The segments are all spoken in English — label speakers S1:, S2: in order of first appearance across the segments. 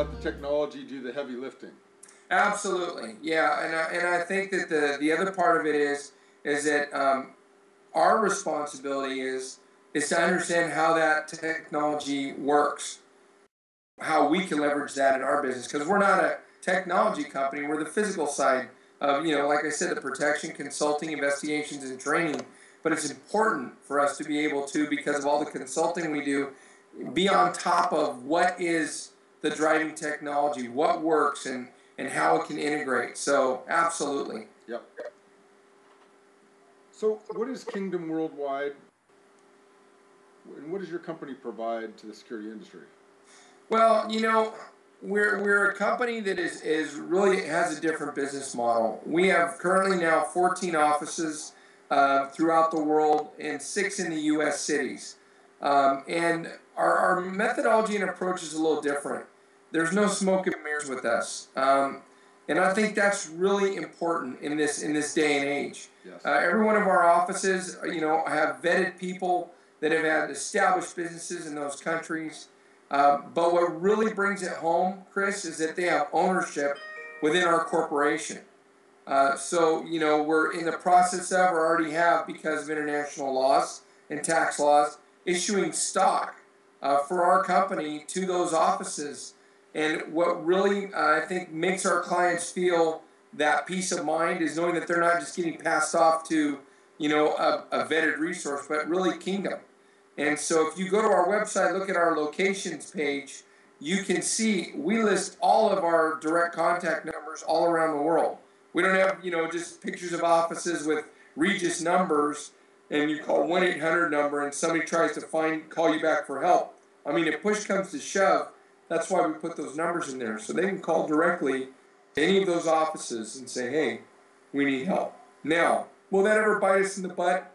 S1: let the technology do the heavy lifting.
S2: Absolutely, yeah, and I think that the other part of it is that our responsibility is to understand how that technology works, how we can leverage that in our business, because we're not a technology company. We're the physical side of, like I said, the protection, consulting, investigations, and training. But it's important for us to be able to, because of all the consulting we do, be on top of what is the driving technology, what works, and how it can integrate. So absolutely.
S1: Yep. So what is Kingdom Worldwide, and what does your company provide to the security industry?
S2: Well, we're a company that is really has a different business model. We have currently now 14 offices throughout the world and 6 in the U.S. cities. And our methodology and approach is a little different. There's no smoke and mirrors with us. And I think that's really important in this day and age.
S1: Yes.
S2: Every one of our offices, have vetted people that have had established businesses in those countries. But what really brings it home, Chris, is that they have ownership within our corporation. So we're in the process of, or already have, because of international laws and tax laws, issuing stock for our company to those offices. And what really, I think, makes our clients feel that peace of mind is knowing that they're not just getting passed off to, a vetted resource, but really Kingdom. And so if you go to our website, look at our locations page, you can see we list all of our direct contact numbers all around the world. We don't have, just pictures of offices with Regis numbers, and you call 1-800 number and somebody tries to call you back for help. I mean, if push comes to shove, that's why we put those numbers in there, so they can call directly to any of those offices and say, hey, we need help. Now, will that ever bite us in the butt?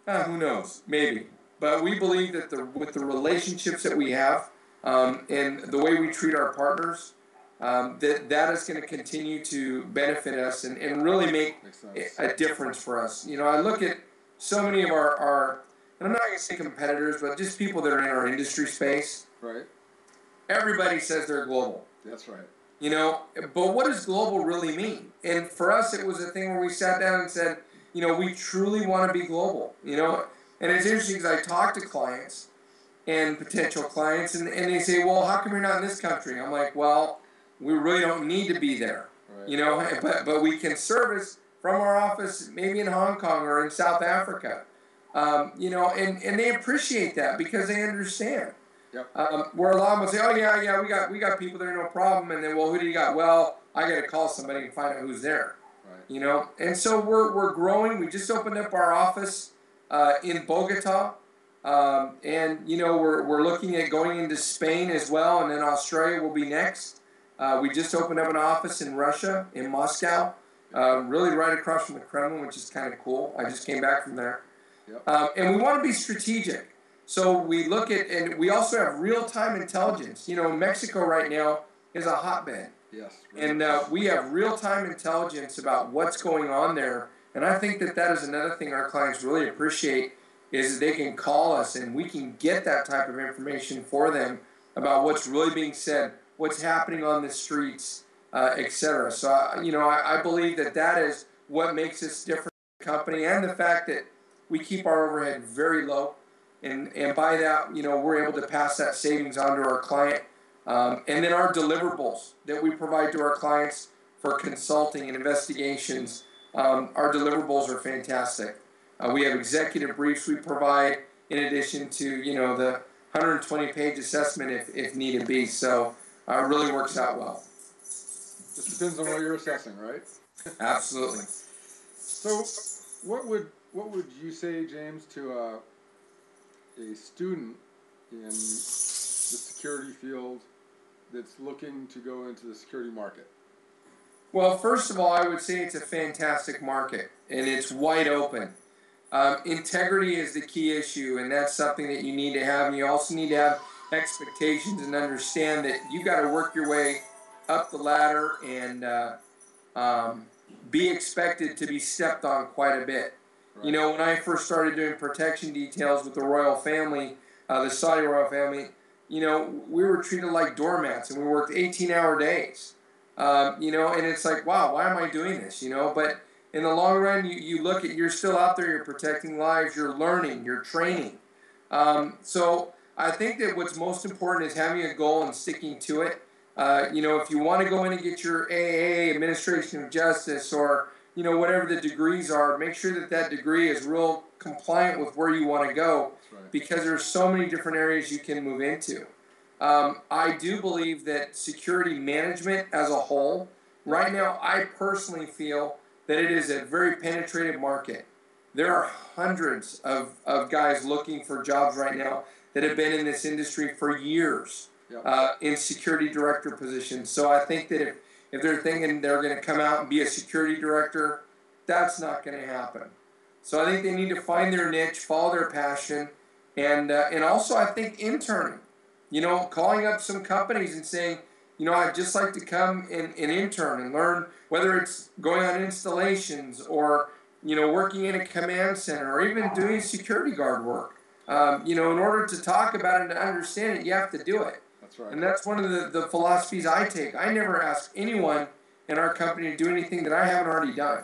S2: Who knows? Maybe. But we believe that with the relationships that we have and the way we treat our partners, that is going to continue to benefit us and really make a difference for us. I look at so many of our and I'm not going to say competitors, but just people that are in our industry space.
S1: Right.
S2: Everybody says they're global.
S1: That's right.
S2: But what does global really mean? And for us, it was a thing where we sat down and said, we truly want to be global. And it's interesting because I talk to clients and potential clients, and they say, well, how come you're not in this country? I'm like, well, we really don't need to be there. Right. But we can service from our office maybe in Hong Kong or in South Africa. And they appreciate that because they understand.
S1: Yep.
S2: Where a lot of them will say, oh, yeah, we got people there, no problem. And then, well, who do you got? Well, I got to call somebody and find out who's there. Right. And so we're growing. We just opened up our office in Bogota. And, we're looking at going into Spain as well, and then Australia will be next. We just opened up an office in Russia, in Moscow, really right across from the Kremlin, which is kind of cool. I just came back from there. Yep. And we want to be strategic. So we look at, and we also have real-time intelligence. Mexico right now is a hotbed.
S1: Yes.
S2: And we have real-time intelligence about what's going on there. And I think that is another thing our clients really appreciate, is that they can call us and we can get that type of information for them about what's really being said, what's happening on the streets, etc. So, I believe that is what makes us different company, and the fact that we keep our overhead very low. And by that, we're able to pass that savings on to our client. And then our deliverables that we provide to our clients for consulting and investigations, our deliverables are fantastic. We have executive briefs we provide in addition to, the 120-page assessment if needed be. So it really works out well.
S1: Just depends on what you're assessing, right?
S2: Absolutely.
S1: So what would you say, James, to a student in the security field that's looking to go into the security market?
S2: Well, first of all, I would say it's a fantastic market, and it's wide open. Integrity is the key issue, and that's something that you need to have. And you also need to have expectations and understand that you got to work your way up the ladder and be expected to be stepped on quite a bit. Right. When I first started doing protection details with the royal family, the Saudi royal family, we were treated like doormats, and we worked 18-hour days. And it's like, wow, why am I doing this? But in the long run, you look at, you're still out there, you're protecting lives, you're learning, you're training. So I think that what's most important is having a goal and sticking to it. If you want to go in and get your AA, Administration of Justice, or whatever the degrees are, make sure that that degree is real compliant with where you want to go, because there's so many different areas you can move into. I do believe that security management as a whole, right now, I personally feel that it is a very penetrative market. There are hundreds of guys looking for jobs right now that have been in this industry for years, in security director positions. So I think that if they're thinking they're going to come out and be a security director, that's not going to happen. So I think they need to find their niche, follow their passion, and also I think interning. Calling up some companies and saying, I'd just like to come and intern and learn, whether it's going on installations or, working in a command center or even doing security guard work. In order to talk about it and to understand it, you have to do it.
S1: That's right.
S2: And that's one of the philosophies I take. I never ask anyone in our company to do anything that I haven't already done.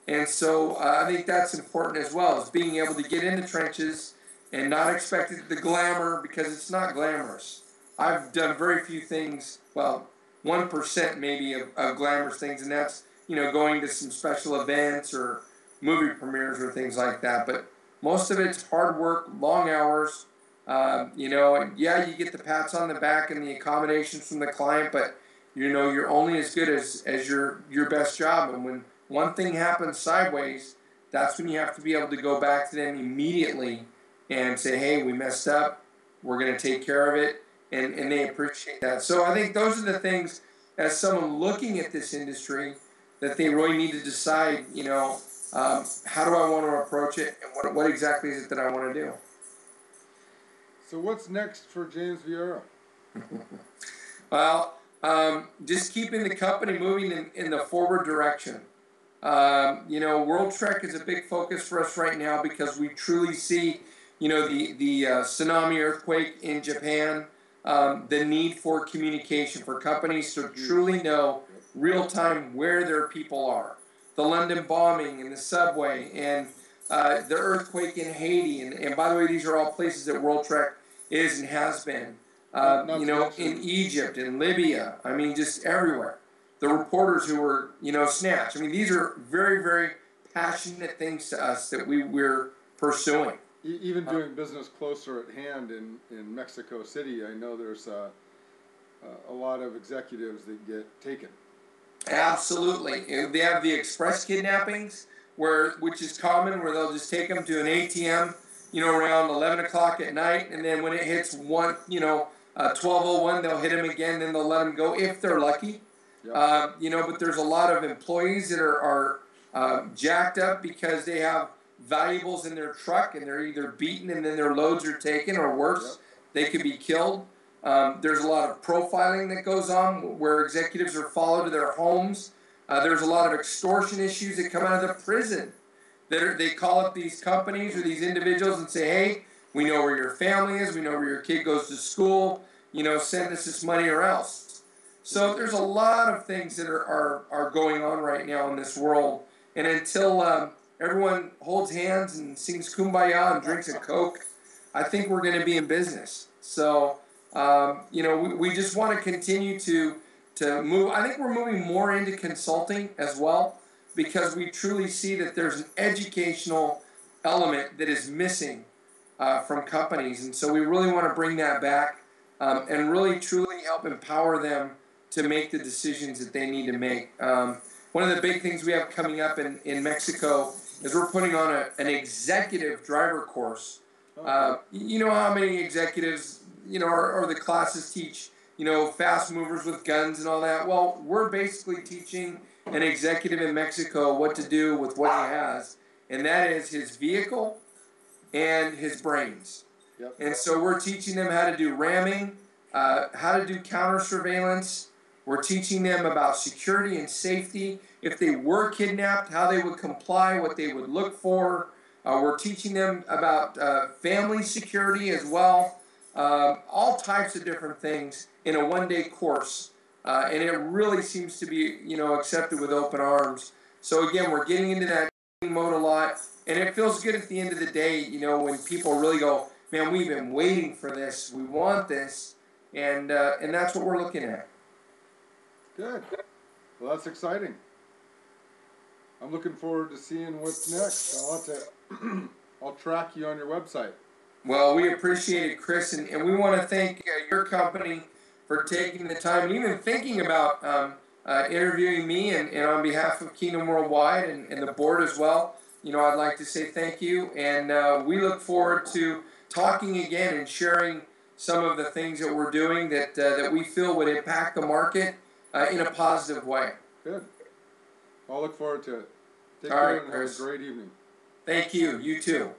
S2: And so I think that's important as well, is being able to get in the trenches and not expect the glamour, because it's not glamorous. I've done very few things, well, 1% maybe of glamorous things, and that's, going to some special events or movie premieres or things like that. But most of it's hard work, long hours, and yeah, you get the pats on the back and the accommodations from the client, but, you're only as good as your best job. And when one thing happens sideways, that's when you have to be able to go back to them immediately and say, hey, we messed up, we're going to take care of it, and they appreciate that. So I think those are the things, as someone looking at this industry, that they really need to decide, how do I want to approach it, and what exactly is it that I want to do.
S1: So what's next for James Vierra?
S2: Well, just keeping the company moving in the forward direction. World Trek is a big focus for us right now, because we truly see, the tsunami earthquake in Japan, the need for communication, for companies to truly know real time where their people are. The London bombing and the subway, and the earthquake in Haiti, and by the way, these are all places that World Trek is and has been. In Egypt, in Libya, just everywhere. The reporters who were, snatched. These are very, very passionate things to us that we're pursuing.
S1: Even doing business closer at hand in Mexico City, I know there's a lot of executives that get taken.
S2: Absolutely. They have the express kidnappings, which is common, where they'll just take them to an ATM, around 11 o'clock at night, and then when it hits 12:01, they'll hit them again, then they'll let them go if they're lucky. Yep. But there's a lot of employees that are jacked up because they have valuables in their truck, and they're either beaten and then their loads are taken, or worse, they could be killed. There's a lot of profiling that goes on, where executives are followed to their homes. There's a lot of extortion issues that come out of the prison. They call up these companies or these individuals and say, hey, we know where your family is, we know where your kid goes to school, send us this money or else. So there's a lot of things that are going on right now in this world. And until everyone holds hands and sings Kumbaya and drinks a Coke, I think we're going to be in business. So, we just want to continue to move. I think we're moving more into consulting as well, because we truly see that there's an educational element that is missing from companies. And so we really want to bring that back and really truly help empower them to make the decisions that they need to make. One of the big things we have coming up in Mexico is we're putting on an executive driver course. You know how many executives, or the classes teach, fast movers with guns and all that? Well, we're basically teaching an executive in Mexico what to do with what he has, and that is his vehicle and his brains. Yep. And so we're teaching them how to do ramming, how to do counter surveillance. We're teaching them about security and safety. If they were kidnapped, how they would comply, what they would look for. We're teaching them about family security as well. all types of different things in a one-day course. And it really seems to be, accepted with open arms. So again, we're getting into that mode a lot, and it feels good at the end of the day, when people really go, man, we've been waiting for this, we want this, and that's what we're looking at.
S1: Good. Well, that's exciting. I'm looking forward to seeing what's next. I'll track you on your website.
S2: Well, we appreciate it, Chris, and we want to thank your company for taking the time and even thinking about interviewing me and on behalf of Kingdom Worldwide and the board as well. I'd like to say thank you, and we look forward to talking again and sharing some of the things that we're doing that we feel would impact the market in a positive way.
S1: Good. I'll look forward to it. Take
S2: All
S1: care
S2: right,
S1: and
S2: Chris.
S1: have a great evening.
S2: Thank you. You too.